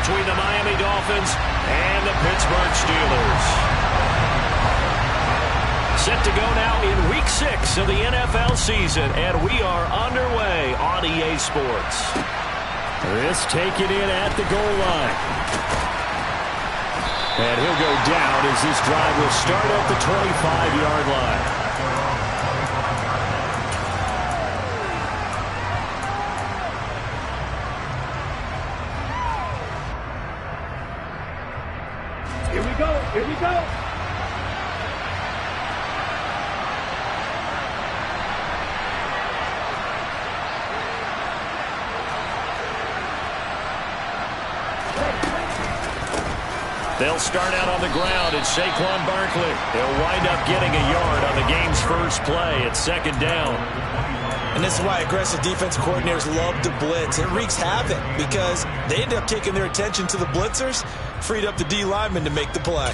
between the Miami Dolphins and the Pittsburgh Steelers. Set to go now in Week 6 of the NFL season, and we are underway on EA Sports. This taken in at the goal line. And he'll go down as this drive will start at the 25-yard line. Here we go. Here we go. They'll start out on the ground. It's Saquon Barkley. He'll wind up getting a yard on the game's first play. It's second down. And this is why aggressive defensive coordinators love to blitz. It wreaks havoc because they end up taking their attention to the blitzers, freed up the D lineman to make the play.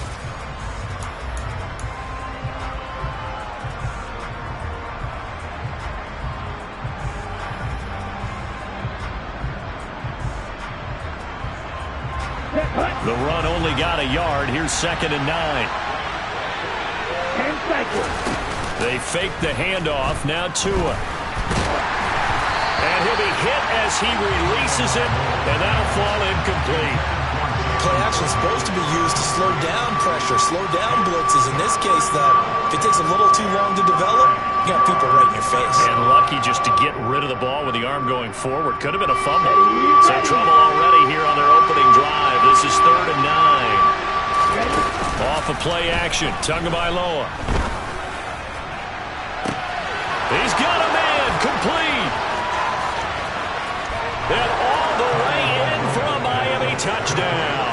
The run only got a yard. Here's second and 9. 10 seconds. They fake the handoff. Now Tua. And he'll be hit as he releases it, and that'll fall incomplete. Play action is supposed to be used to slow down pressure, slow down blitzes. In this case, though, if it takes a little too long to develop, you got people right in your face. And lucky just to get rid of the ball with the arm going forward. Could have been a fumble. So trouble already here on their opening drive. This is third and 9. Off of play action. Tagovailoa. He's got a man. Complete. And all the way in for a Miami touchdown.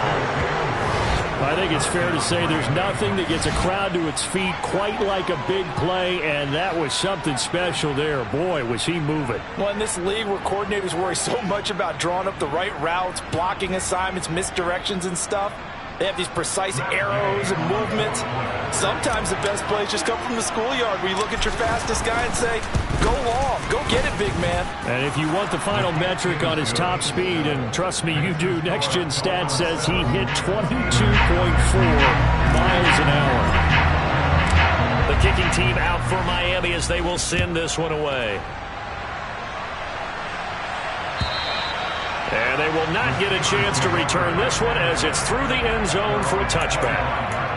I think it's fair to say there's nothing that gets a crowd to its feet quite like a big play, and that was something special there. Boy, was he moving. Well, in this league where coordinators worry so much about drawing up the right routes, blocking assignments, misdirections and stuff, they have these precise arrows and movements. Sometimes the best plays just come from the schoolyard where you look at your fastest guy and say, go long, go get it, big man. And if you want the final metric on his top speed, and trust me, you do, Next Gen Stats says he hit 22.4 miles an hour. The kicking team out for Miami as they will send this one away. And they will not get a chance to return this one as it's through the end zone for a touchback.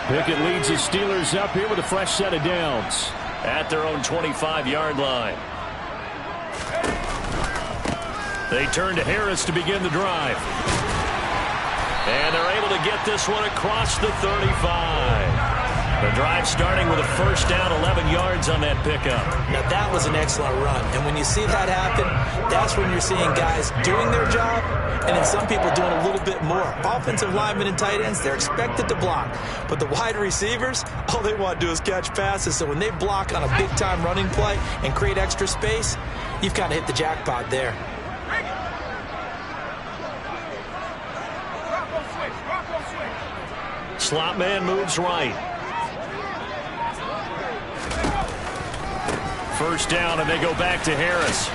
Pickett leads the Steelers up here with a fresh set of downs. At their own 25-yard line. They turn to Harris to begin the drive. And they're able to get this one across the 35. The drive starting with a first down, 11 yards on that pickup. Now, that was an excellent run. And when you see that happen, that's when you're seeing guys doing their job and then some people doing a little bit more. Offensive linemen and tight ends, they're expected to block. But the wide receivers, all they want to do is catch passes. So when they block on a big-time running play and create extra space, you've kind of hit the jackpot there. Slot man moves right. First down, and they go back to Harris.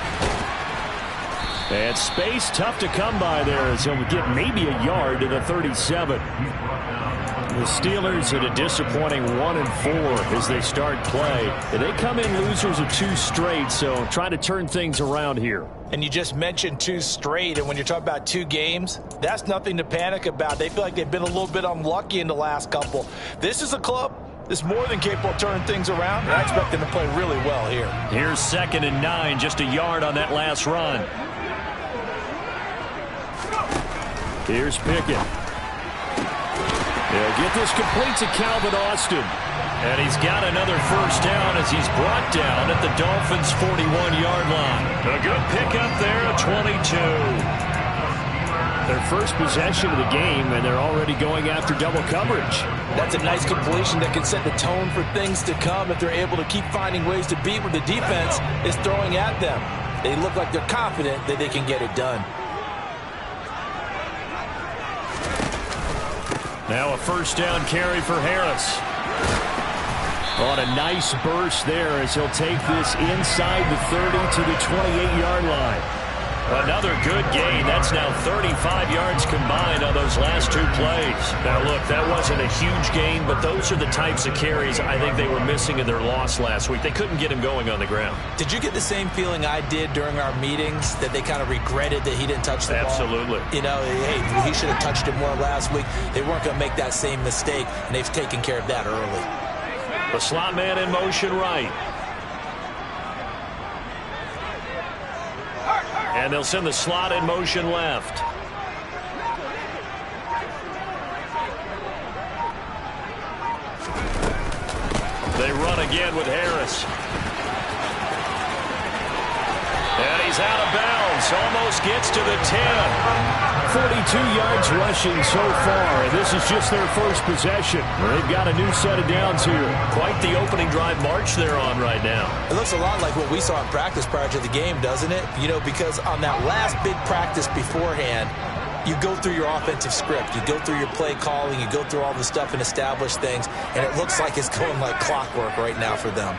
And space tough to come by there as he'll get maybe a yard to the 37. The Steelers at a disappointing 1-4 as they start play. They come in losers of 2 straight, so try to turn things around here. And you just mentioned 2 straight, and when you're talking about 2 games, that's nothing to panic about. They feel like they've been a little bit unlucky in the last couple. This is a club that's more than capable of turning things around, and I expect them to play really well here. Here's second and 9, just a yard on that last run. Here's Pickett. They'll get this complete to Calvin Austin. And he's got another first down as he's brought down at the Dolphins' 41-yard line. A good pickup there at 22. Their first possession of the game, and they're already going after double coverage. That's a nice completion that can set the tone for things to come if they're able to keep finding ways to beat what the defense is throwing at them. They look like they're confident that they can get it done. Now a first down carry for Harris. On a nice burst there as he'll take this inside the 30 to the 28-yard line. Another good gain. That's now 35 yards combined on those last two plays. Now, look, that wasn't a huge gain, but those are the types of carries I think they were missing in their loss last week. They couldn't get him going on the ground. Did you get the same feeling I did during our meetings, that they kind of regretted that he didn't touch the ball? Absolutely. You know, hey, he should have touched it more last week. They weren't going to make that same mistake, and they've taken care of that early. The slot man in motion right. And they'll send the slot in motion left. They run again with Harris. And he's out of bounds. Almost gets to the 10. 42 yards rushing so far, and this is just their first possession. They've got a new set of downs here. Quite the opening drive march they're on right now. It looks a lot like what we saw in practice prior to the game, doesn't it? You know, because on that last big practice beforehand, you go through your offensive script. You go through your play calling. You go through all the stuff and establish things, and it looks like it's going like clockwork right now for them.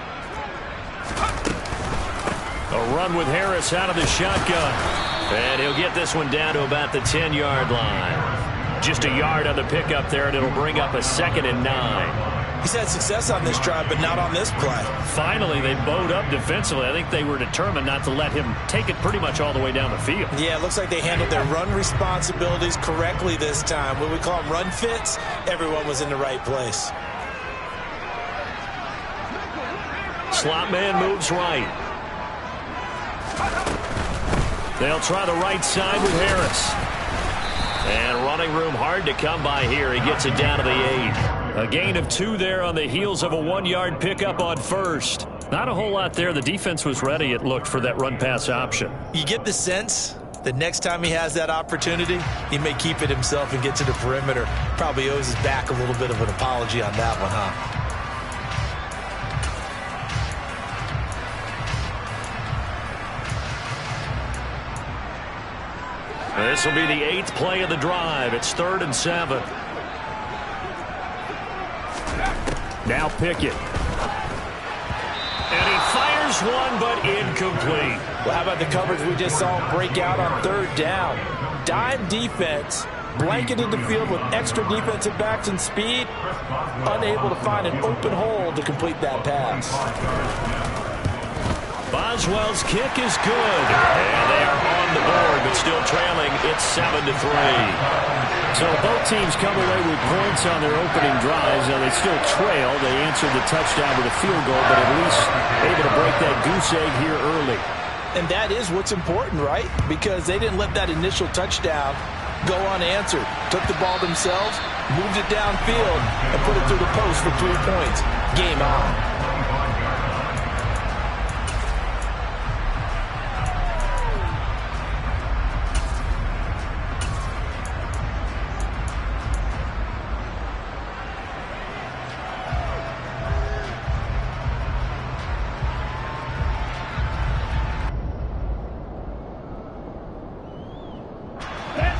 A run with Harris out of the shotgun. And he'll get this one down to about the 10-yard line. Just a yard on the pickup there, and it'll bring up a 2nd and 9. He's had success on this drive, but not on this play. Finally, they bowed up defensively. I think they were determined not to let him take it pretty much all the way down the field. Yeah, it looks like they handled their run responsibilities correctly this time. When we call them run fits, everyone was in the right place. Slot man moves right. They'll try the right side with Harris. And running room hard to come by here. He gets it down to the 8. A gain of 2 there on the heels of a 1-yard pickup on first. Not a whole lot there. The defense was ready, it looked, for that run-pass option. You get the sense that next time he has that opportunity, he may keep it himself and get to the perimeter. Probably owes his back a little bit of an apology on that one, huh? This will be the 8th play of the drive. It's 3rd and 7. Now Pickett. And he fires one, but incomplete. Well, how about the coverage we just saw him break out on 3rd down? Dime defense, blanketed the field with extra defensive backs and speed, unable to find an open hole to complete that pass. Boswell's kick is good. And they are on the board, but still trailing. It's 7-3. So both teams come away with points on their opening drives. Now they still trail. They answered the touchdown with a field goal, but at least able to break that goose egg here early. And that is what's important, right? Because they didn't let that initial touchdown go unanswered. Took the ball themselves, moved it downfield, and put it through the post for 3 points. Game on.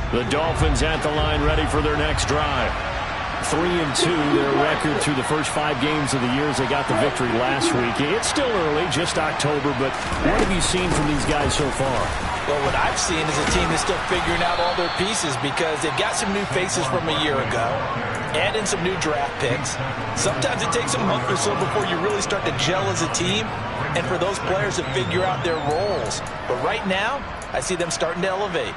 The Dolphins at the line, ready for their next drive. 3-2, their record through the first 5 games of the year as they got the victory last week. It's still early, just October, but what have you seen from these guys so far? Well, what I've seen is a team that's still figuring out all their pieces because they've got some new faces from a year ago and in some new draft picks. Sometimes it takes a month or so before you really start to gel as a team and for those players to figure out their roles. But right now, I see them starting to elevate.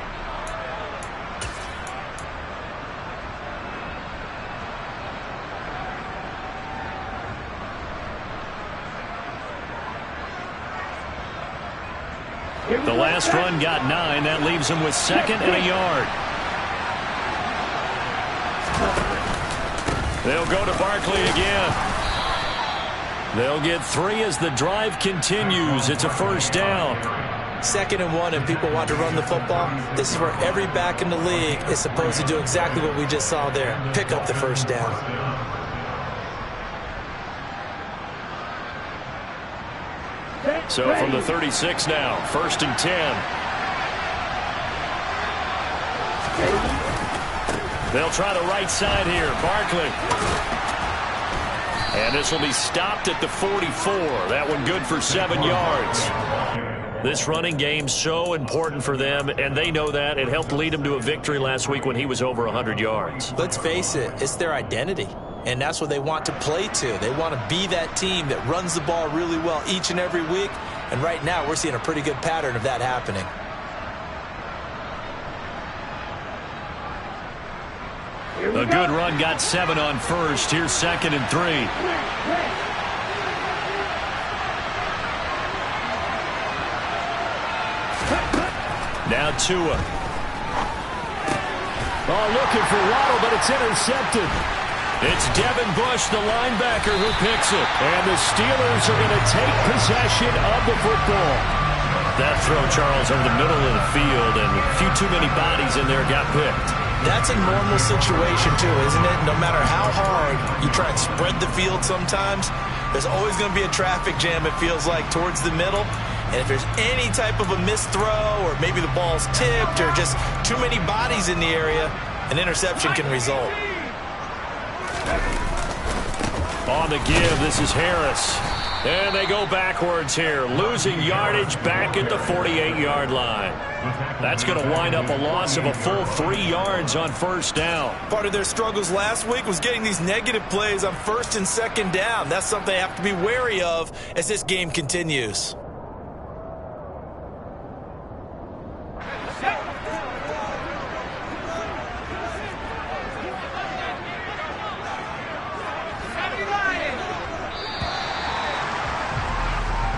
The last run got 9. That leaves them with 2nd and a yard. They'll go to Barkley again. They'll get 3 as the drive continues. It's a first down. 2nd and 1 and people want to run the football, this is where every back in the league is supposed to do exactly what we just saw there. Pick up the first down. So from the 36 now, 1st and 10. They'll try the right side here. Barkley. And this will be stopped at the 44. That one good for 7 yards. This running game so important for them, and they know that. It helped lead them to a victory last week when he was over 100 yards. Let's face it, it's their identity. And that's what they want to play to. They want to be that team that runs the ball really well each and every week. And right now, we're seeing a pretty good pattern of that happening. A good run got 7 on first. Here's 2nd and 3. Now Tua. Oh, looking for Waddle, but it's intercepted. It's Devin Bush, the linebacker, who picks it. And the Steelers are going to take possession of the football. That throw, Charles, over the middle of the field, and a few too many bodies in there got picked. That's a normal situation, too, isn't it? No matter how hard you try and spread the field sometimes, there's always going to be a traffic jam, it feels like, towards the middle. And if there's any type of a missed throw or maybe the ball's tipped or just too many bodies in the area, an interception can result. On the give, this is Harris. And they go backwards here, losing yardage back at the 48-yard line. That's going to wind up a loss of a full 3 yards on 1st down. Part of their struggles last week was getting these negative plays on 1st and 2nd down. That's something they have to be wary of as this game continues.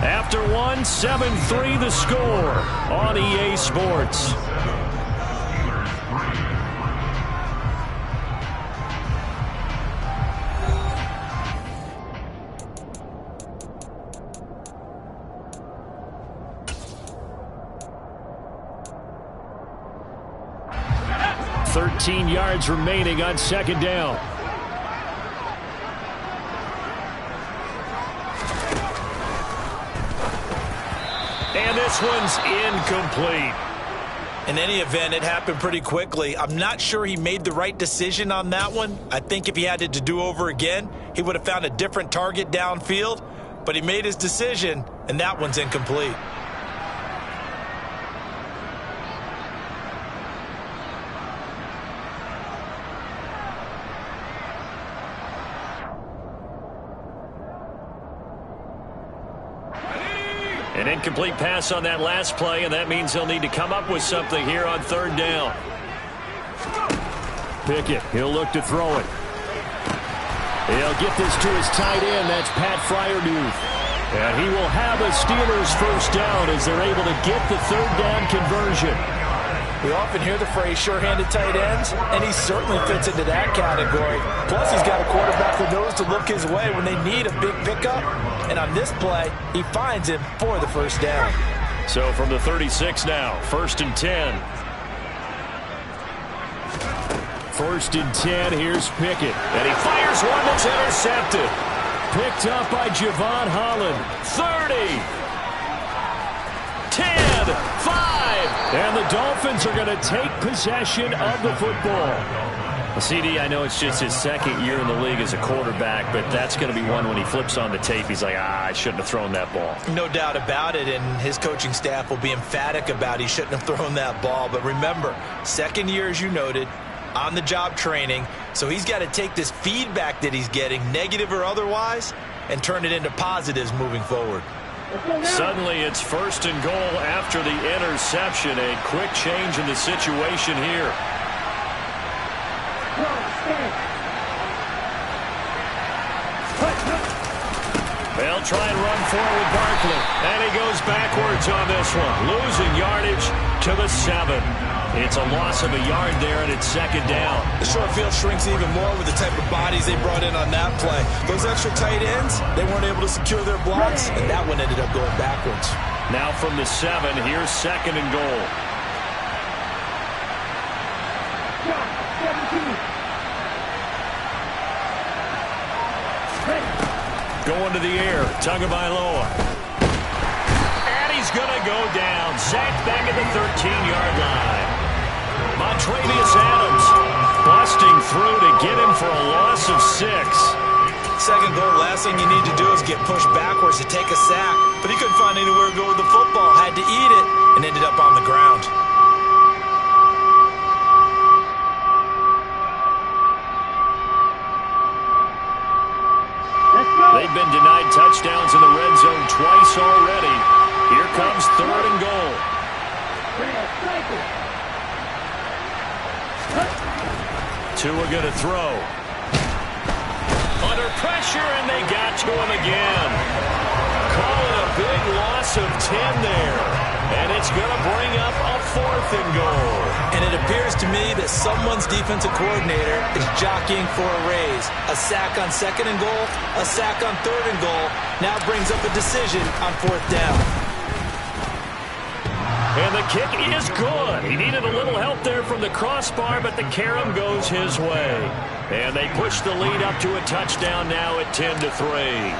After 7-3 the score on EA Sports. Yards remaining on 2nd down. And this one's incomplete. In any event, it happened pretty quickly. I'm not sure he made the right decision on that one. I think if he had it to do over again, he would have found a different target downfield. But he made his decision, and that one's incomplete. An incomplete pass on that last play, and that means they'll need to come up with something here on 3rd down. Pickett, he'll look to throw it. He'll get this to his tight end. That's Pat Freiermuth. And he will have a Steelers 1st down as they're able to get the 3rd down conversion. We often hear the phrase sure-handed tight ends, and he certainly fits into that category. Plus, he's got a quarterback who knows to look his way when they need a big pickup. And on this play, he finds him for the 1st down. So from the 36 now, 1st and 10. 1st and 10, here's Pickett. And he fires one that's intercepted. Picked up by Javon Holland. 30. 10. 5. And the Dolphins are going to take possession of the football. CD, I know it's just his 2nd year in the league as a quarterback, but that's going to be one when he flips on the tape, he's like, I shouldn't have thrown that ball. No doubt about it, and his coaching staff will be emphatic about he shouldn't have thrown that ball. But remember, 2nd year, as you noted, on-the-job training, so he's got to take this feedback that he's getting, negative or otherwise, and turn it into positives moving forward. Suddenly it's 1st and goal after the interception. A quick change in the situation here. They'll try and run forward Barkley. And he goes backwards on this one. Losing yardage to the 7. It's a loss of a yard there, and it's 2nd down. The short field shrinks even more with the type of bodies they brought in on that play. Those extra tight ends, they weren't able to secure their blocks, and that one ended up going backwards. Now from the 7, here's 2nd and goal. Going to the air, Tagovailoa. And he's going to go down. Sacked back at the 13-yard line. Montravius Adams busting through to get him for a loss of 6. 2nd goal, last thing you need to do is get pushed backwards to take a sack. But he couldn't find anywhere to go with the football. Had to eat it and ended up on the ground. They've been denied touchdowns in the red zone twice already. Here comes 3rd and goal. Tua going to throw. Under pressure, and they got to him again. Call it a big loss of 10 there. And it's going to bring up a 4th and goal. And it appears to me that someone's defensive coordinator is jockeying for a raise. A sack on 2nd and goal, a sack on 3rd and goal. Now brings up a decision on 4th down. And the kick is good. He needed a little help there from the crossbar, but the carom goes his way. And they push the lead up to a touchdown now at 10-3.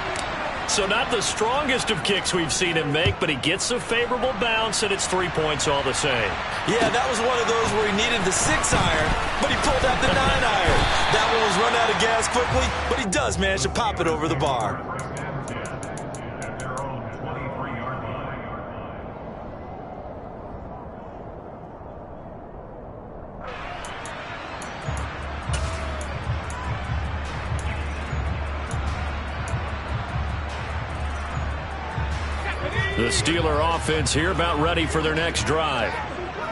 So not the strongest of kicks we've seen him make, but he gets a favorable bounce, and it's 3 points all the same. Yeah, that was one of those where he needed the 6-iron, but he pulled out the 9-iron. That one was run out of gas quickly, but he does manage to pop it over the bar. The Steeler offense here about ready for their next drive.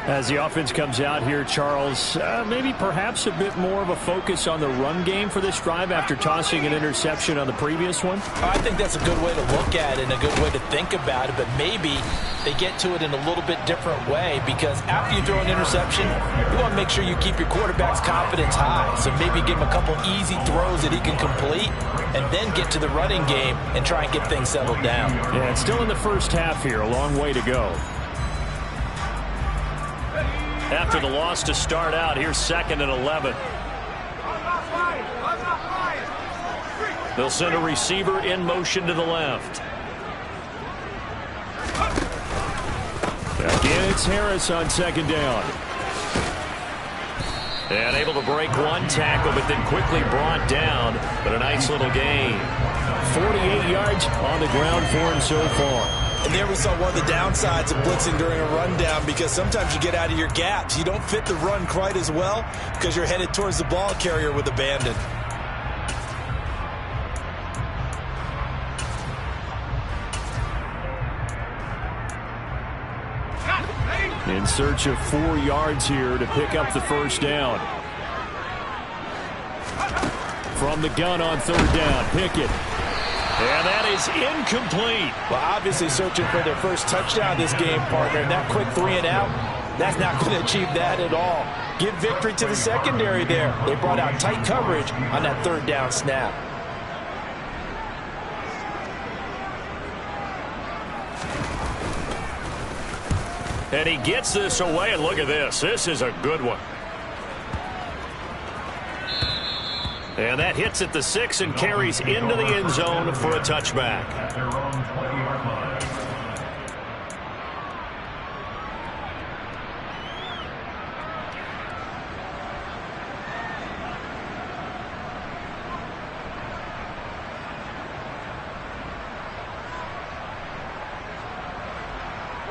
As the offense comes out here, Charles, maybe perhaps a bit more of a focus on the run game for this drive after tossing an interception on the previous one? I think that's a good way to look at it and a good way to think about it, but maybe they get to it in a little bit different way, because after you throw an interception, you want to make sure you keep your quarterback's confidence high. So maybe give him a couple easy throws that he can complete and then get to the running game and try and get things settled down. Yeah, it's still in the first half here, a long way to go. After the loss to start out, here's 2nd and 11. They'll send a receiver in motion to the left. Again, it's Harris on 2nd down. And able to break one tackle, but then quickly brought down. But a nice little gain. 48 yards on the ground for him so far. And there we saw one of the downsides of blitzing during a rundown, because sometimes you get out of your gaps. You don't fit the run quite as well because you're headed towards the ball carrier with abandon. In search of 4 yards here to pick up the first down. From the gun on 3rd down, Pickett. And that is incomplete. Well, obviously searching for their first touchdown this game, partner. And that quick 3 and out, that's not going to achieve that at all. Give victory to the secondary there. They brought out tight coverage on that 3rd down snap. And he gets this away, and look at this. This is a good one. And that hits at the 6 and carries into the end zone for a touchback.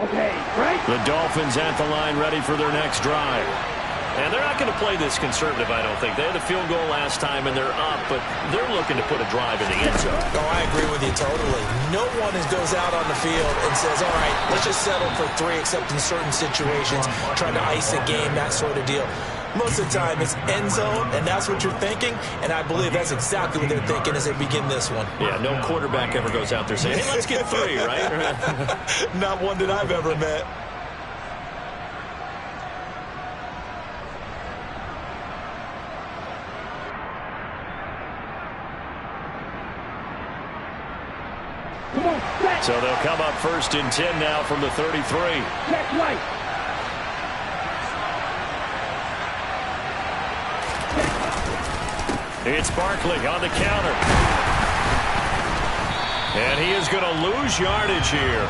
Okay, right. The Dolphins at the line, ready for their next drive. And they're not going to play this conservative, I don't think. They had a field goal last time, and they're up, but they're looking to put a drive in the end zone. Oh, I agree with you totally. No one goes out on the field and says, all right, let's just settle for 3, except in certain situations, trying to ice a game, that sort of deal. Most of the time, it's end zone, and that's what you're thinking, and I believe that's exactly what they're thinking as they begin this one. Yeah, no quarterback ever goes out there saying, hey, let's get 3, right? Not one that I've ever met. Come on, set. So they'll come up 1st and 10 now from the 33. Check right. It's Barkley on the counter. And he is going to lose yardage here.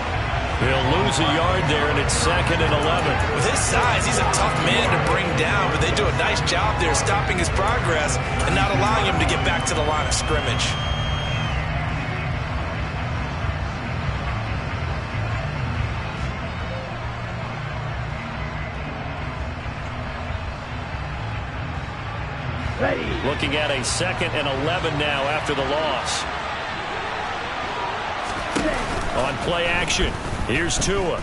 He'll lose a yard there, and it's 2nd and 11. With his size, he's a tough man to bring down, but they do a nice job there stopping his progress and not allowing him to get back to the line of scrimmage. Ready. Looking at a 2nd and 11 now after the loss. On play action, here's Tua.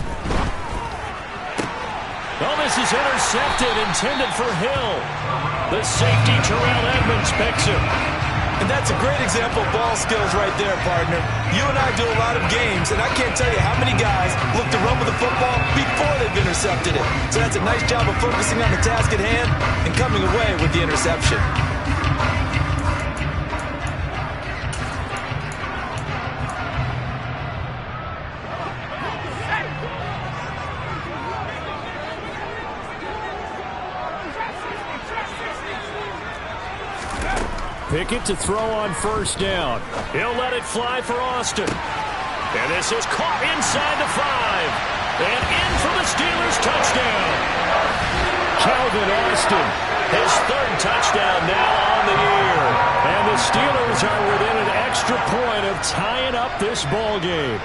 Oh, this is intercepted, intended for Hill. The safety, Terrell Edmonds, picks him. And that's a great example of ball skills right there, partner. You and I do a lot of games, and I can't tell you how many guys look to run with the football before they've intercepted it. So that's a nice job of focusing on the task at hand and coming away with the interception. Pickett to throw on 1st down. He'll let it fly for Austin. And this is caught inside the 5. And in for the Steelers touchdown. Calvin Austin, his 3rd touchdown now on the year. And the Steelers are within an extra point of tying up this ball game.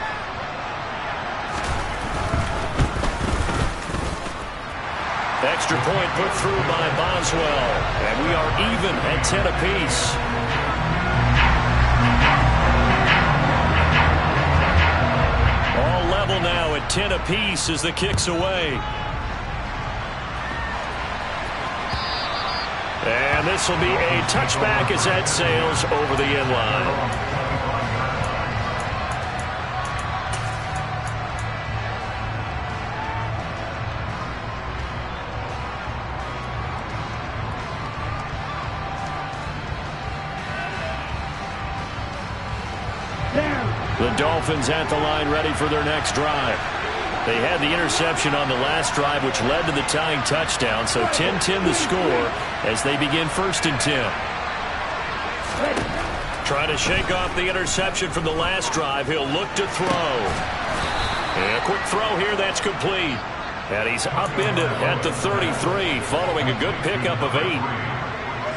Extra point put through by Boswell. And we are even at 10 apiece. All level now at 10 apiece as the kick's away. And this will be a touchback as that sails over the end line. The Dolphins at the line ready for their next drive. They had the interception on the last drive, which led to the tying touchdown. So 10-10 the score as they begin 1st and 10. Trying to shake off the interception from the last drive. He'll look to throw. And a quick throw here that's complete. And he's upended at the 33 following a good pickup of 8.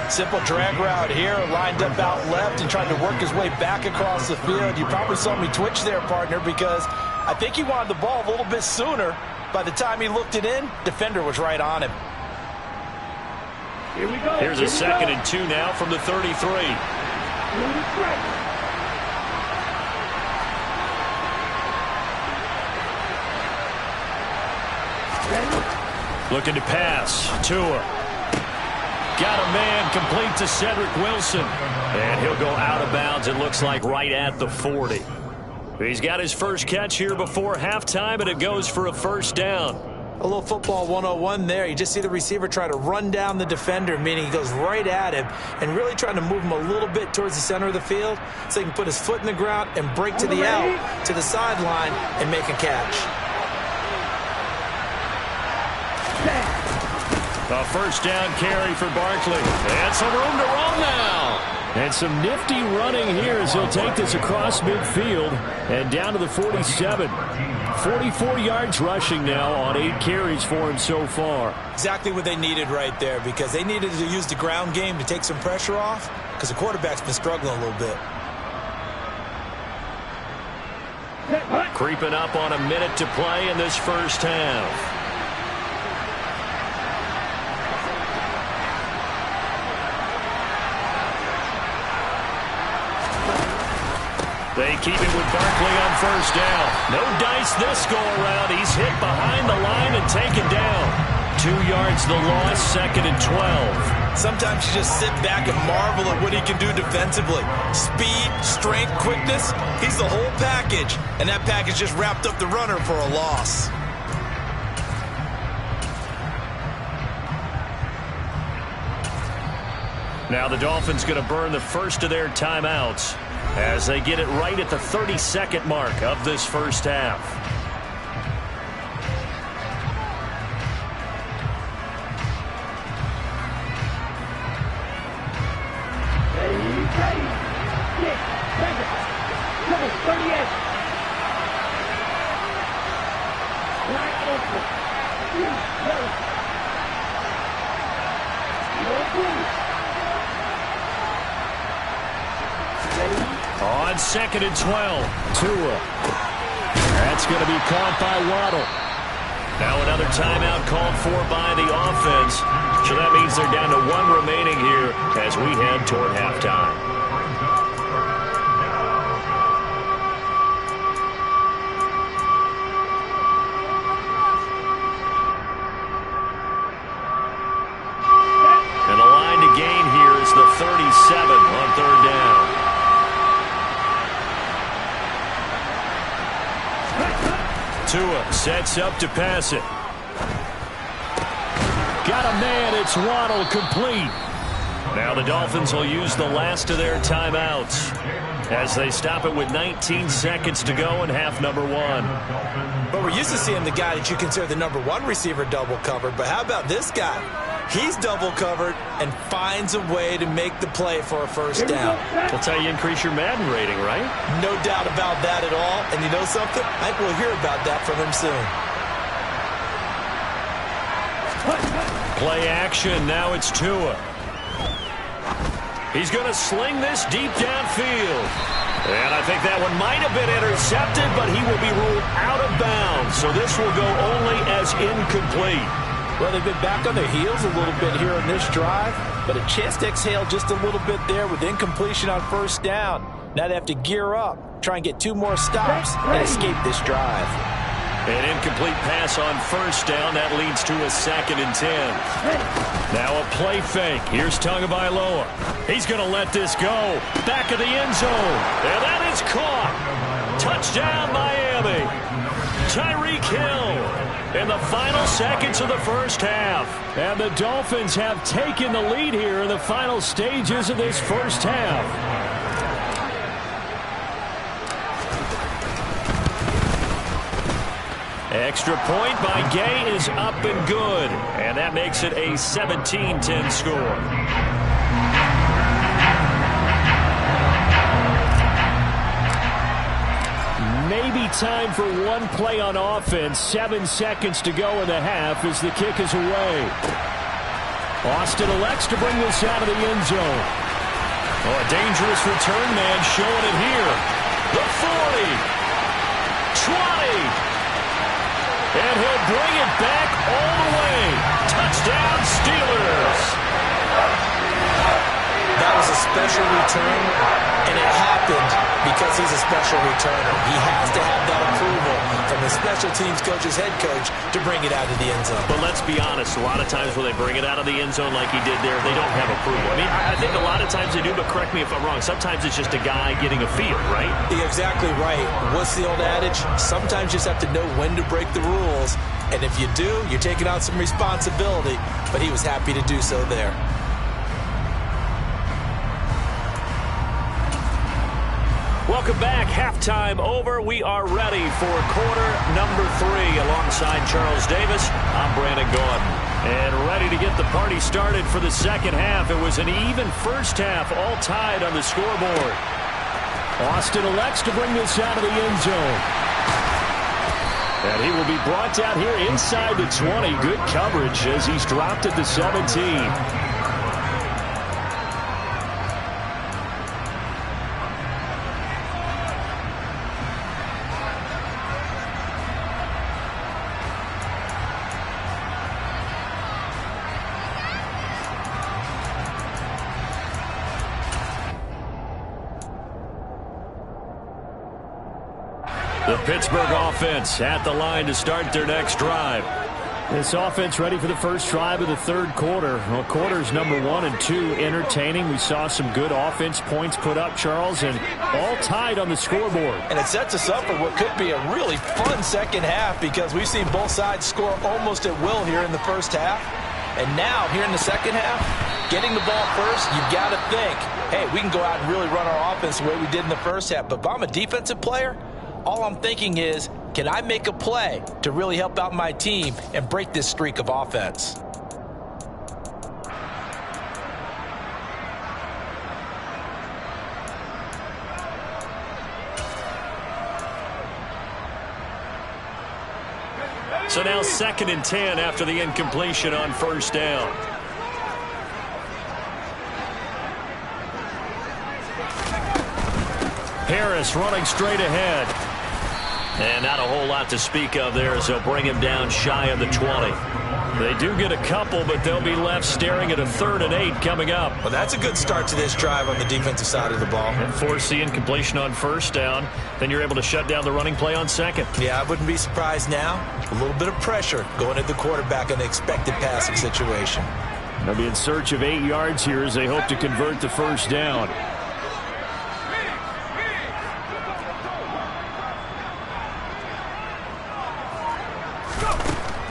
Simple drag route here, lined up out left and trying to work his way back across the field. You probably saw me twitch there, partner, because I think he wanted the ball a little bit sooner. By the time he looked it in, defender was right on him. Here we go. Here's a 2nd and 2 now from the 33. Looking to pass. Tua. Got a man complete to Cedric Wilson. And he'll go out of bounds, it looks like, right at the 40. He's got his first catch here before halftime, and it goes for a 1st down. A little football 101 there. You just see the receiver try to run down the defender, meaning he goes right at him and really trying to move him a little bit towards the center of the field so he can put his foot in the ground and break to the out, to the sideline, and make a catch. A 1st down carry for Barkley. And some room to run now. And some nifty running here as he'll take this across midfield and down to the 47. 44 yards rushing now on 8 carries for him so far. Exactly what they needed right there, because they needed to use the ground game to take some pressure off, because the quarterback's been struggling a little bit. Creeping up on a minute to play in this first half. They keep it with Barkley on 1st down. No dice this go-around. He's hit behind the line and taken down. 2 yards the loss, 2nd and 12. Sometimes you just sit back and marvel at what he can do defensively. Speed, strength, quickness. He's the whole package. And that package just wrapped up the runner for a loss. Now the Dolphins going to burn the first of their timeouts. as they get it right at the 32nd mark of this first half. Number 38. Wide open. On 2nd and 12. Tua. That's going to be caught by Waddle. Now another timeout called for by the offense. So that means they're down to 1 remaining here as we head toward halftime. And the line to gain here is the 37 on 3rd down. Tua sets up to pass it. Got a man. It's Waddle, complete. Now the Dolphins will use the last of their timeouts as they stop it with 19 seconds to go in half number 1. But we're used to seeing the guy that you consider the number 1 receiver double covered. But how about this guy? He's double covered and finds a way to make the play for a first down. That's how you increase your Madden rating, right? No doubt about that at all. And you know something? I think we'll hear about that from him soon. Play action. Now it's Tua. He's going to sling this deep downfield. And I think that one might have been intercepted, but he will be ruled out of bounds. So this will go only as incomplete. Well, they've been back on their heels a little bit here on this drive, but a chance to exhale just a little bit there with incompletion on first down. Now they have to gear up, try and get 2 more stops, and escape this drive. An incomplete pass on first down. That leads to a 2nd and 10. Now a play fake. Here's Tagovailoa. He's going to let this go. Back of the end zone. And that is caught. Touchdown, Miami. Tyreek Hill in the final seconds of the first half. And the Dolphins have taken the lead here in the final stages of this first half. Extra point by Gay is up and good. And that makes it a 17-10 score. Maybe time for one play on offense. 7 seconds to go in the half as the kick is away. Austin elects to bring this out of the end zone. Oh, a dangerous return man showing it here. The 40. 20. And he'll bring it back all the way. Touchdown, Steelers. That was a special return, and it happened because he's a special returner. He has to have that approval from the special teams coach's head coach to bring it out of the end zone. But let's be honest, a lot of times when they bring it out of the end zone like he did there, they don't have approval. I mean, I think a lot of times they do, but correct me if I'm wrong. Sometimes it's just a guy getting a feel, right? You're exactly right. What's the old adage? Sometimes you just have to know when to break the rules. And if you do, you're taking on some responsibility. But he was happy to do so there. Welcome back. Halftime over. We are ready for quarter number 3. Alongside Charles Davis, I'm Brandon Gordon. And ready to get the party started for the second half. It was an even first half, all tied on the scoreboard. Austin elects to bring this out of the end zone. And he will be brought down here inside the 20. Good coverage as he's dropped at the 17. The Pittsburgh offense at the line to start their next drive. This offense ready for the first drive of the third quarter. Well, quarters number 1 and 2 entertaining. We saw some good offense points put up, Charles, and all tied on the scoreboard. And it sets us up for what could be a really fun second half because we've seen both sides score almost at will here in the first half. And now, here in the second half, getting the ball first, you've got to think, hey, we can go out and really run our offense the way we did in the first half. But if I'm a defensive player, all I'm thinking is, can I make a play to really help out my team and break this streak of offense? So now 2nd and 10 after the incompletion on first down. Harris running straight ahead. And not a whole lot to speak of there as they'll bring him down shy of the 20. They do get a couple, but they'll be left staring at a 3rd and 8 coming up. Well, that's a good start to this drive on the defensive side of the ball. And force the incompletion on first down. Then you're able to shut down the running play on 2nd. Yeah, I wouldn't be surprised now. A little bit of pressure going at the quarterback in the expected passing situation. They'll be in search of 8 yards here as they hope to convert the first down.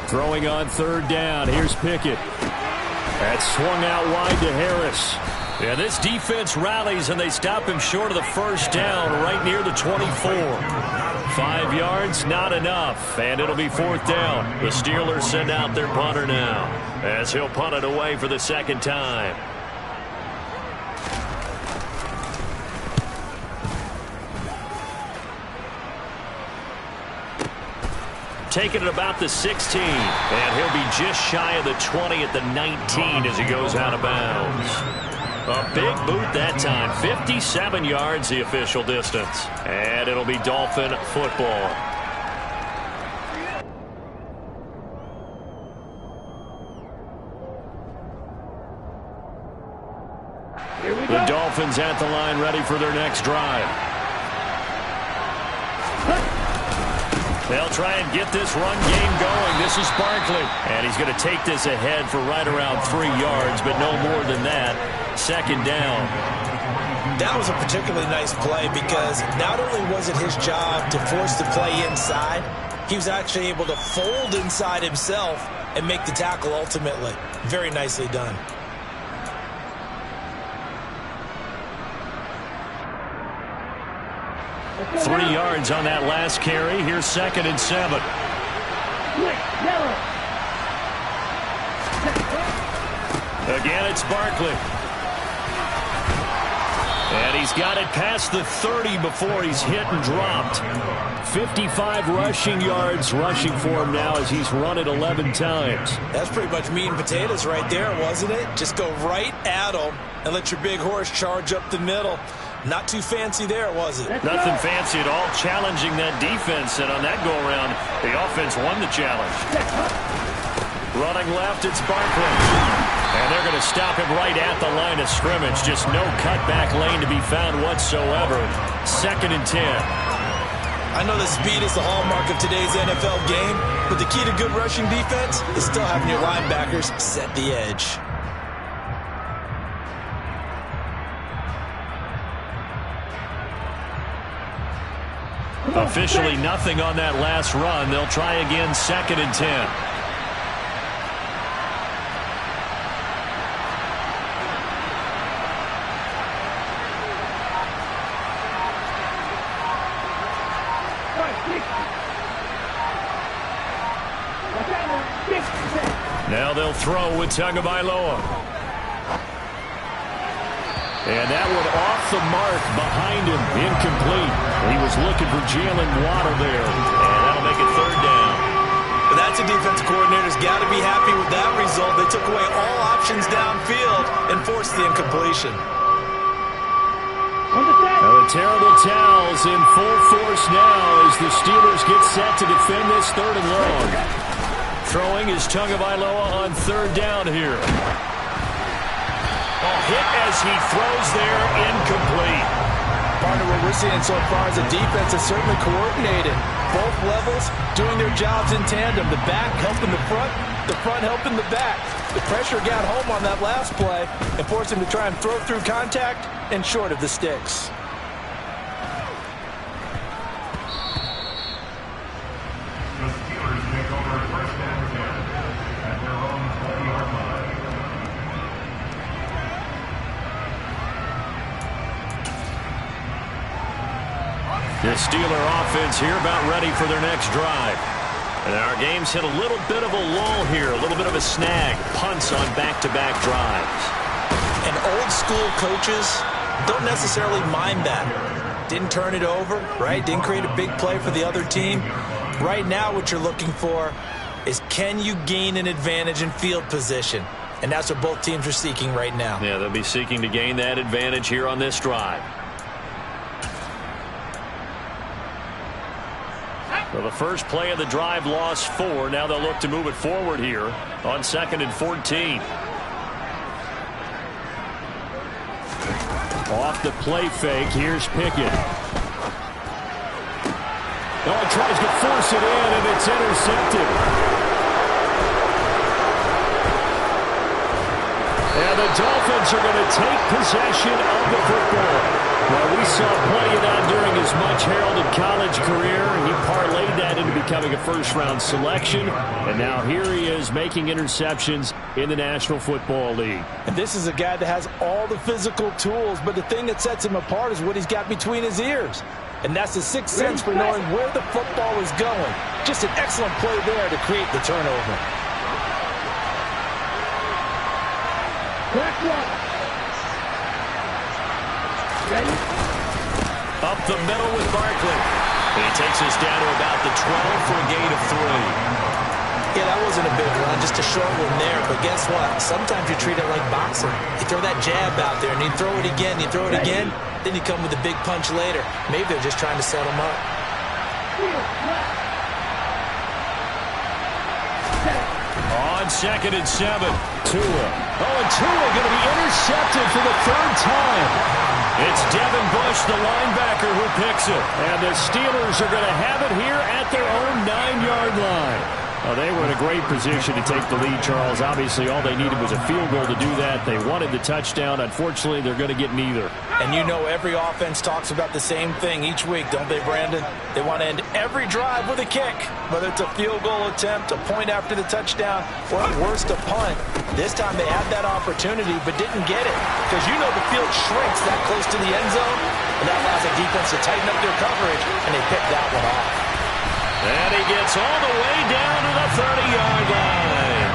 Throwing on 3rd down. Here's Pickett. That's swung out wide to Harris. Yeah, this defense rallies, and they stop him short of the first down right near the 24. 5 yards, not enough, and it'll be 4th down. The Steelers send out their punter now as he'll punt it away for the 2nd time. Taking it about the 16, and he'll be just shy of the 20 at the 19 as he goes out of bounds. A big boot that time. 57 yards the official distance. And it'll be Dolphin football. The Dolphins at the line ready for their next drive. They'll try and get this run game going. This is Barkley. And he's going to take this ahead for right around 3 yards, but no more than that. 2nd down. That was a particularly nice play because not only was it his job to force the play inside, he was actually able to fold inside himself and make the tackle ultimately. Very nicely done. Three yards on that last carry. Here's 2nd and 7. Again, it's Barkley. And he's got it past the 30 before he's hit and dropped. 55 rushing yards rushing for him now as he's run it 11 times. That's pretty much meat and potatoes right there, wasn't it? Just go right at him and let your big horse charge up the middle. Not too fancy there, was it? Nothing fancy at all, challenging that defense, and on that go-around, the offense won the challenge. Running left, it's Barkley. And they're going to stop him right at the line of scrimmage. Just no cutback lane to be found whatsoever. 2nd and 10. I know the speed is the hallmark of today's NFL game, but the key to good rushing defense is still having your linebackers set the edge. Officially nothing on that last run. They'll try again, 2nd and 10. Now they'll throw with Tagovailoa. And that one off the mark behind him, incomplete. He was looking for Jalen Waddle there, and that'll make it 3rd down. But that's a defense coordinator's got to be happy with that result. They took away all options downfield and forced the incompletion. Now the terrible towels in full force now as the Steelers get set to defend this 3rd and long. Throwing is Tagovailoa on 3rd down here. Hit as he throws there, incomplete. Partner, what we're seeing so far is the defense is certainly coordinated. Both levels doing their jobs in tandem. The back helping the front helping the back. The pressure got home on that last play and forced him to try and throw through contact and short of the sticks. the Steeler offense here about ready for their next drive. And our game's hit a little bit of a lull here, a little bit of a snag. Punts on back-to-back drives. And old school coaches don't necessarily mind that. Didn't turn it over, right? Didn't create a big play for the other team. Right now what you're looking for is, can you gain an advantage in field position? And that's what both teams are seeking right now. Yeah, they'll be seeking to gain that advantage here on this drive. Well, the first play of the drive lost 4. Now they'll look to move it forward here on 2nd and 14. Off the play fake, here's Pickett. Oh, he tries to force it in, and it's intercepted. And the Dolphins are going to take possession of the football. Well, we saw plenty of that during his much heralded college career. He parlayed that into becoming a first-round selection. And now here he is making interceptions in the National Football League. And this is a guy that has all the physical tools, but the thing that sets him apart is what he's got between his ears. And that's the sixth sense for knowing where the football is going. Just an excellent play there to create the turnover. Ready? Up the middle with Barkley. And he takes us down to about the 12 for a gain of 3. Yeah, that wasn't a big run, just a short one there. But guess what? Sometimes you treat it like boxing. You throw that jab out there, and you throw it again, you throw it again, then you come with a big punch later. Maybe they're just trying to set him up. On 2nd and 7. Tua. Oh, and Tua going to be intercepted for the 3rd time. It's Devin Bush, the linebacker, who picks it. And the Steelers are going to have it here at their own 9-yard line. Well, they were in a great position to take the lead, Charles. Obviously, all they needed was a field goal to do that. They wanted the touchdown. Unfortunately, they're going to get neither. And you know every offense talks about the same thing each week, don't they, Brandon? They want to end every drive with a kick, whether it's a field goal attempt, a point after the touchdown, or at worst, a punt. This time they had that opportunity but didn't get it because you know the field shrinks that close to the end zone, and that allows the defense to tighten up their coverage, and they picked that one off. And he gets all the way down to the 30-yard line.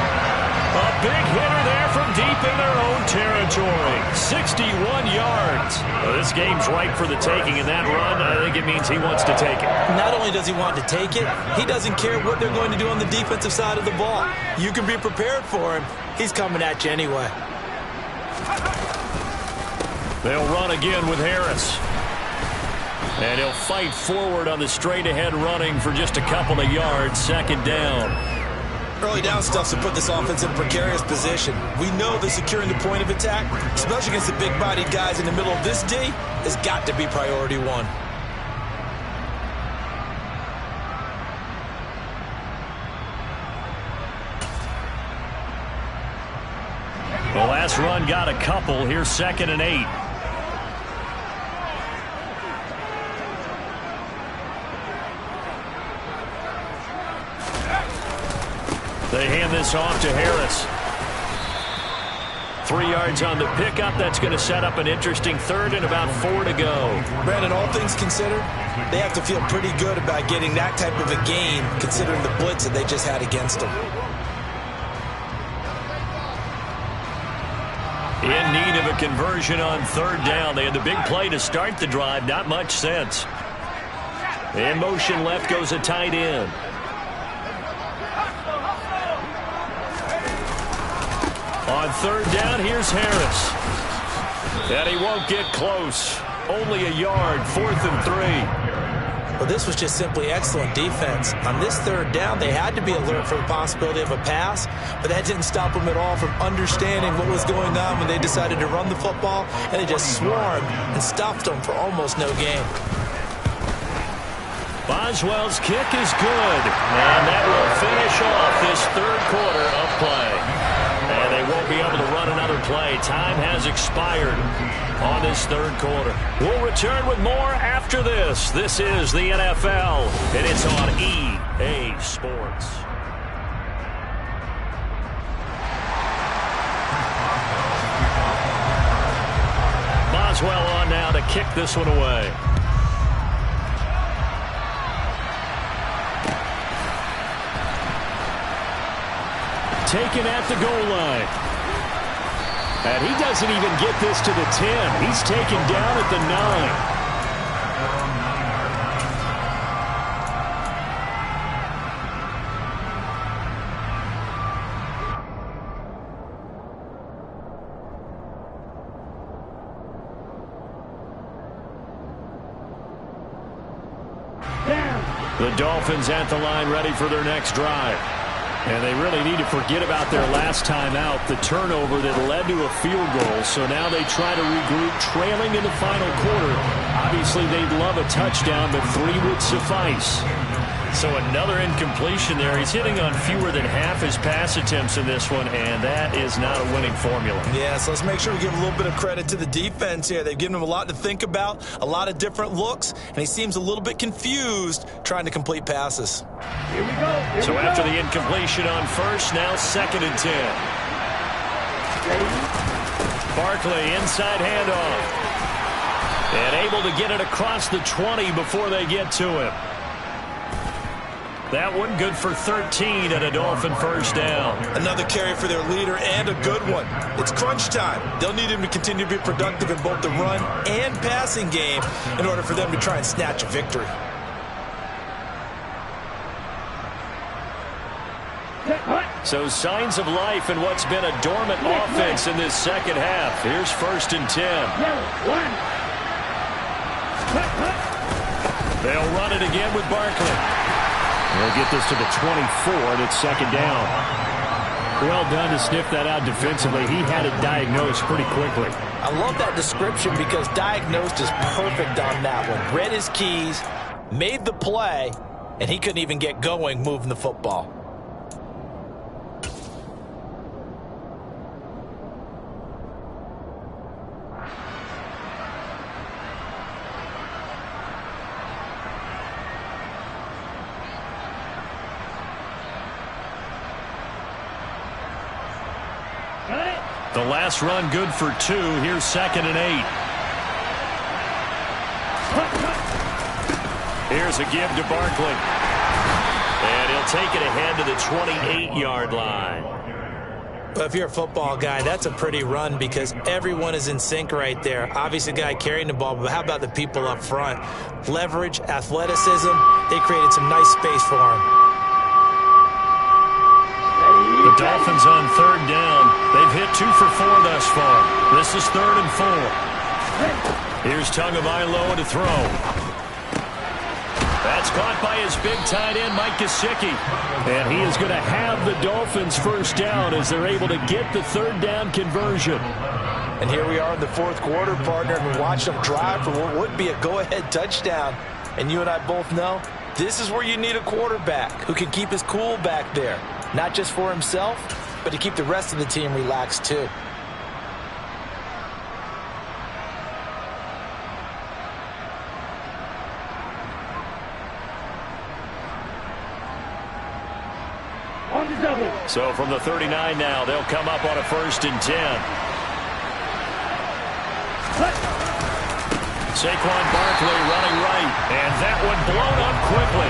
A big hitter there from deep in their own territory. 61 yards. Well, this game's ripe for the taking, and that run, I think it means he wants to take it. Not only does he want to take it, he doesn't care what they're going to do on the defensive side of the ball. You can be prepared for him. He's coming at you anyway. They'll run again with Harris. And he'll fight forward on the straight-ahead running for just a couple of yards. 2nd down. Early down stuff to put this offense in a precarious position. We know that securing the point of attack, especially against the big-bodied guys in the middle of this D, has got to be priority 1. The last run got a couple. Here's 2nd and 8. They hand this off to Harris. 3 yards on the pickup. That's going to set up an interesting 3rd and about 4 to go. Brandon, all things considered, they have to feel pretty good about getting that type of a gain considering the blitz that they just had against them. In need of a conversion on 3rd down. They had the big play to start the drive. Not much sense. In motion left goes a tight end. On 3rd down, here's Harris. And he won't get close. Only a yard, 4th and 3. Well, this was just simply excellent defense. On this 3rd down, they had to be alert for the possibility of a pass, but that didn't stop them at all from understanding what was going on when they decided to run the football, and they just swarmed and stopped them for almost no gain. Boswell's kick is good, and that will finish off this 3rd quarter of play. And they won't be able to run another play. Time has expired on this 3rd quarter. We'll return with more after this. This is the NFL, and it's on EA Sports. Boswell on now to kick this one away. taken at the goal line. And he doesn't even get this to the 10. He's taken down at the 9. The Dolphins at the line ready for their next drive. And they really need to forget about their last time out, the turnover that led to a field goal. So now they try to regroup, trailing in the final quarter. Obviously, they'd love a touchdown, but 3 would suffice. So another incompletion there. He's hitting on fewer than half his pass attempts in this one, and that is not a winning formula. Yeah, so let's make sure we give a little bit of credit to the defense here. They've given him a lot to think about, a lot of different looks, and he seems a little bit confused trying to complete passes. Here we go. So after the incompletion on first, now 2nd and 10. Barkley, inside handoff. And able to get it across the 20 before they get to him. That one good for 13 and a Dolphin first down. Another carry for their leader and a good one. It's crunch time. They'll need him to continue to be productive in both the run and passing game in order for them to try and snatch a victory. So signs of life in what's been a dormant offense in this second half. Here's 1st and 10. They'll run it again with Barkley. They'll get this to the 24, and it's 2nd down. Well done to sniff that out defensively. He had it diagnosed pretty quickly. I love that description because diagnosed is perfect on that one. Read his keys, made the play, and he couldn't even get going moving the football. The last run good for 2. Here's 2nd and 8. Here's a give to Barkley. And he'll take it ahead to the 28-yard line. But if you're a football guy, that's a pretty run because everyone is in sync right there. Obviously, the guy carrying the ball, but how about the people up front? Leverage, athleticism, they created some nice space for him. The Dolphins on 3rd down. They've hit 2 for 4 thus far. This is 3rd and 4. Here's Tagovailoa to throw. That's caught by his big tight end, Mike Gesicki. And he is going to have the Dolphins first down as they're able to get the 3rd down conversion. And here we are in the 4th quarter, partner, and we watched them drive for what would be a go-ahead touchdown. And you and I both know this is where you need a quarterback who can keep his cool back there. Not just for himself, but to keep the rest of the team relaxed too. On the double. So from the 39 now, they'll come up on a 1st and 10. Saquon Barkley running right, and that one blown up quickly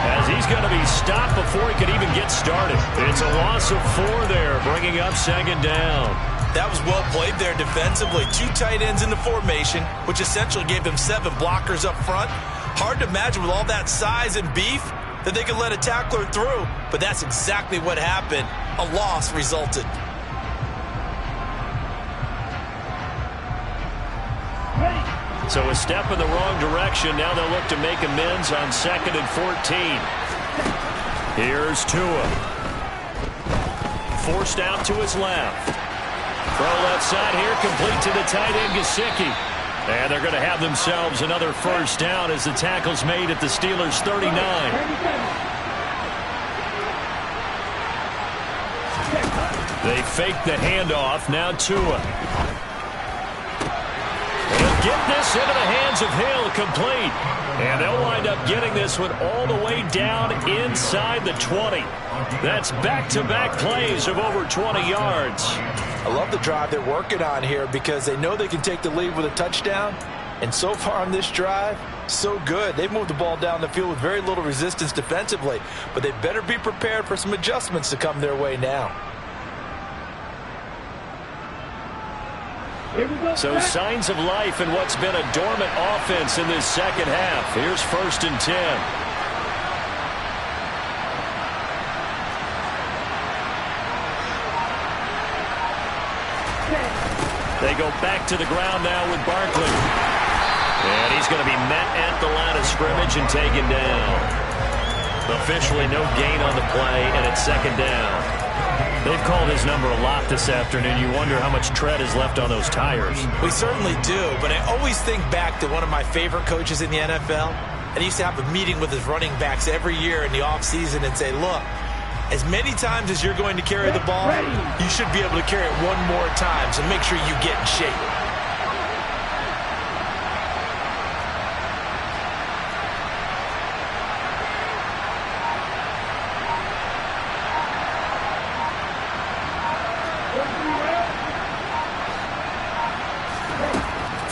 as he's going to be stopped before he could even get started. It's a loss of 4 there, bringing up 2nd down. That was well played there defensively. 2 tight ends in the formation, which essentially gave them 7 blockers up front. Hard to imagine with all that size and beef that they could let a tackler through, but that's exactly what happened. A loss resulted. So a step in the wrong direction. Now they'll look to make amends on 2nd and 14. Here's Tua. Forced out to his left. Throw left side here, complete to the tight end, Gesicki. And they're going to have themselves another first down as the tackle's made at the Steelers' 39. They fake the handoff. Now Tua. He'll get this into the hands of Hill, complete. And they'll wind up getting this one all the way down inside the 20. That's back-to-back plays of over 20 yards. I love the drive they're working on here because they know they can take the lead with a touchdown. And so far on this drive, so good. They've moved the ball down the field with very little resistance defensively, but they better be prepared for some adjustments to come their way now. Here we go. So signs of life in what's been a dormant offense in this second half. Here's 1st and 10. They go back to the ground now with Barkley. And he's going to be met at the line of scrimmage and taken down. Officially no gain on the play, and it's 2nd down. They've called his number a lot this afternoon. You wonder how much tread is left on those tires. We certainly do, but I always think back to one of my favorite coaches in the NFL. And he used to have a meeting with his running backs every year in the offseason and say, look, as many times as you're going to carry the ball, you should be able to carry it one more time, so make sure you get in shape.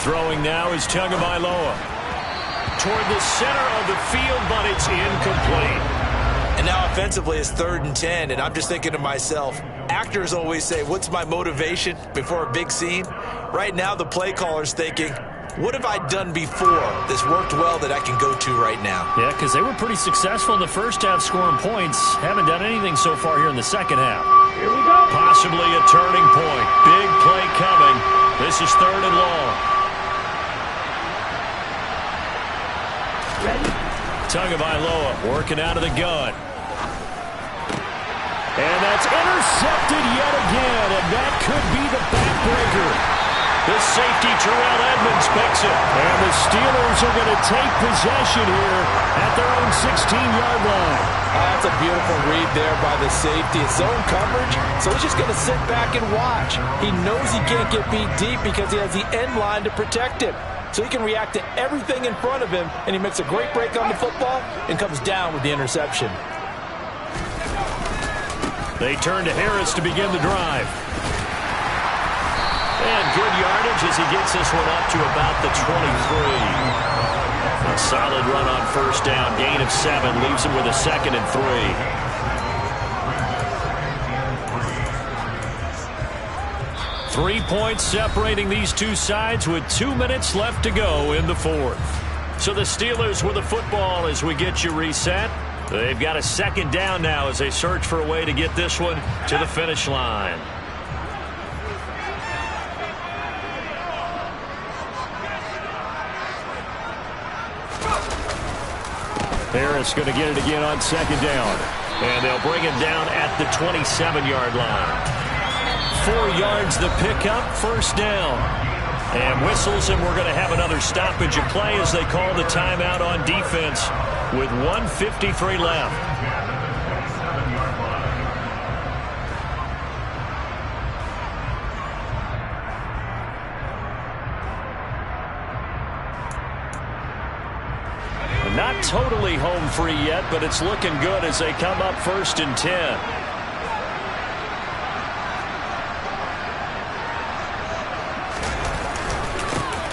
Throwing now is Tagovailoa. Toward the center of the field, but it's incomplete. And now offensively it's 3rd and 10, and I'm just thinking to myself, actors always say, what's my motivation before a big scene? Right now the play caller's thinking, what have I done before that's worked well that I can go to right now? Yeah, because they were pretty successful in the first half scoring points. Haven't done anything so far here in the second half. Here we go. Possibly a turning point. Big play coming. This is 3rd and long. Tagovailoa working out of the gun. And that's intercepted yet again, and that could be the backbreaker. The safety, Terrell Edmonds, picks it. And the Steelers are going to take possession here at their own 16-yard line. That's a beautiful read there by the safety. It's zone coverage, so he's just going to sit back and watch. He knows he can't get beat deep because he has the end line to protect him. So he can react to everything in front of him, and he makes a great break on the football and comes down with the interception. They turn to Harris to begin the drive. And good yardage as he gets this one up to about the 23. A solid run on 1st down. Gain of 7 leaves him with a 2nd and 3. 3 points separating these two sides with 2 minutes left to go in the 4th. So the Steelers with the football as we get you reset. They've got a 2nd down now as they search for a way to get this one to the finish line. Harris going to get it again on 2nd down. And they'll bring him down at the 27-yard line. 4 yards the pickup, 1st down. And whistles, and we're going to have another stoppage of play as they call the timeout on defense with 1:53 left. Not totally home free yet, but it's looking good as they come up 1st and 10.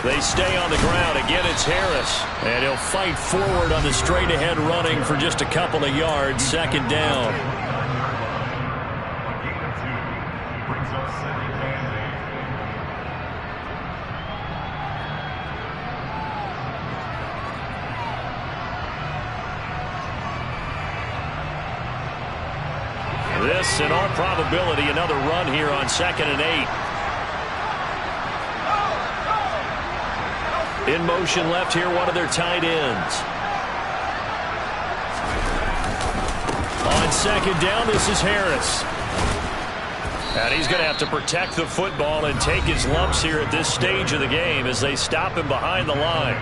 They stay on the ground. Again, it's Harris. And he'll fight forward on the straight-ahead running for just a couple of yards. 2nd down. This, in all probability, another run here on 2nd and 8. In motion left here, one of their tight ends. On 2nd down, this is Harris. And he's going to have to protect the football and take his lumps here at this stage of the game as they stop him behind the line.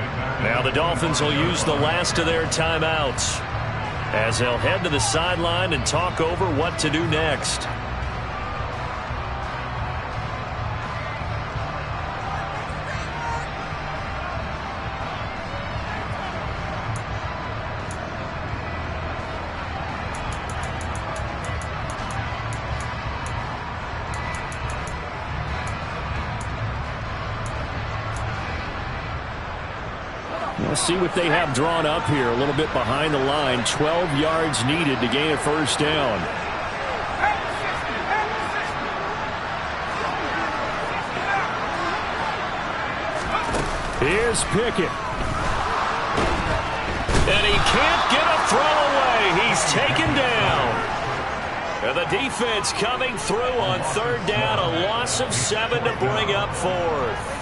Now the Dolphins will use the last of their timeouts as they'll head to the sideline and talk over what to do next. Let's see what they have drawn up here. A little bit behind the line. 12 yards needed to gain a 1st down. Here's Pickett. And he can't get a throw away. He's taken down. And the defense coming through on third down. A loss of 7 to bring up fourth.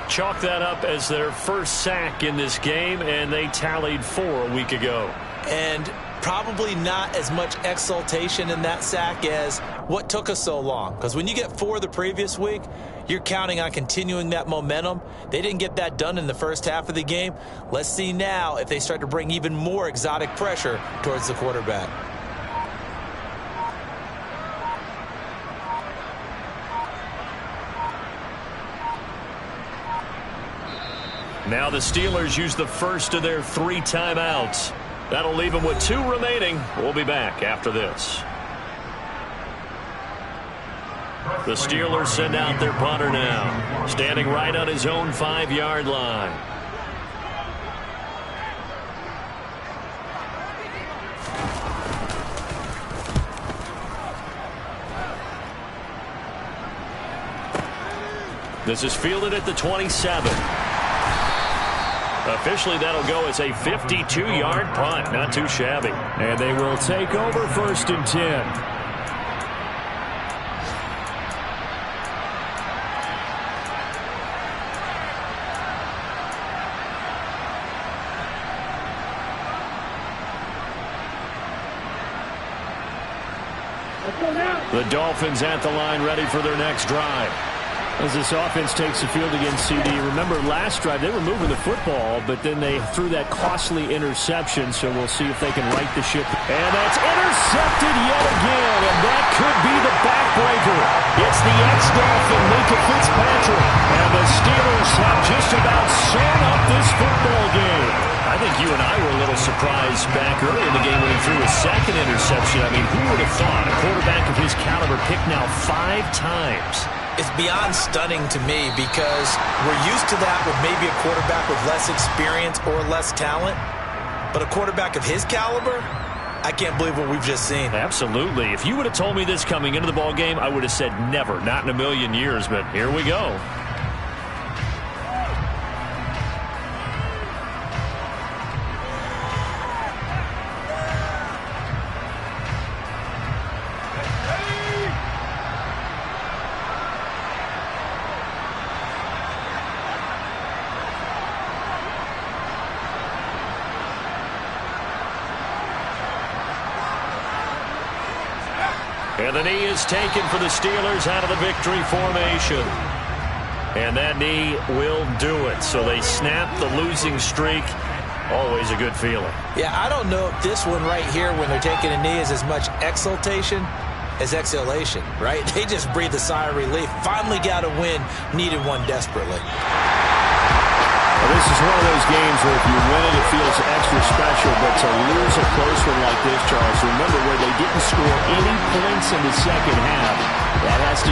Chalk that up as their first sack in this game, and they tallied 4 a week ago. And probably not as much exultation in that sack as what took us so long. Because when you get 4 the previous week, you're counting on continuing that momentum. They didn't get that done in the first half of the game. Let's see now if they start to bring even more exotic pressure towards the quarterback. Now the Steelers use the first of their 3 timeouts. That'll leave them with 2 remaining. We'll be back after this. The Steelers send out their punter now, standing right on his own 5-yard line. This is fielded at the 27. Officially, that'll go as a 52-yard punt. Not too shabby. And they will take over 1st and 10. The Dolphins at the line, ready for their next drive. As this offense takes the field against CD, remember last drive they were moving the football, but then they threw that costly interception, so we'll see if they can right the ship. And that's intercepted yet again, and that could be the backbreaker. It's the ex-Dolphin, Minkah Fitzpatrick, and the Steelers have just about sewn up this football game. I think you and I were a little surprised back early in the game when he threw his 2nd interception. I mean, who would have thought a quarterback of his caliber picked now 5 times? It's beyond stunning to me because we're used to that with maybe a quarterback with less experience or less talent. But a quarterback of his caliber, I can't believe what we've just seen. Absolutely. If you would have told me this coming into the ball game, I would have said never, not in a million years. But here we go. And the knee is taken for the Steelers out of the victory formation. And that knee will do it. So they snap the losing streak. Always a good feeling. Yeah, I don't know if this one right here when they're taking a knee is as much exultation as exhalation, right? They just breathe a sigh of relief. Finally got a win. Needed one desperately. Well, this is one of those games where if you win it, it feels extra special. But to lose a close one like this, Charles, remember where they didn't score any points in the second half. That has to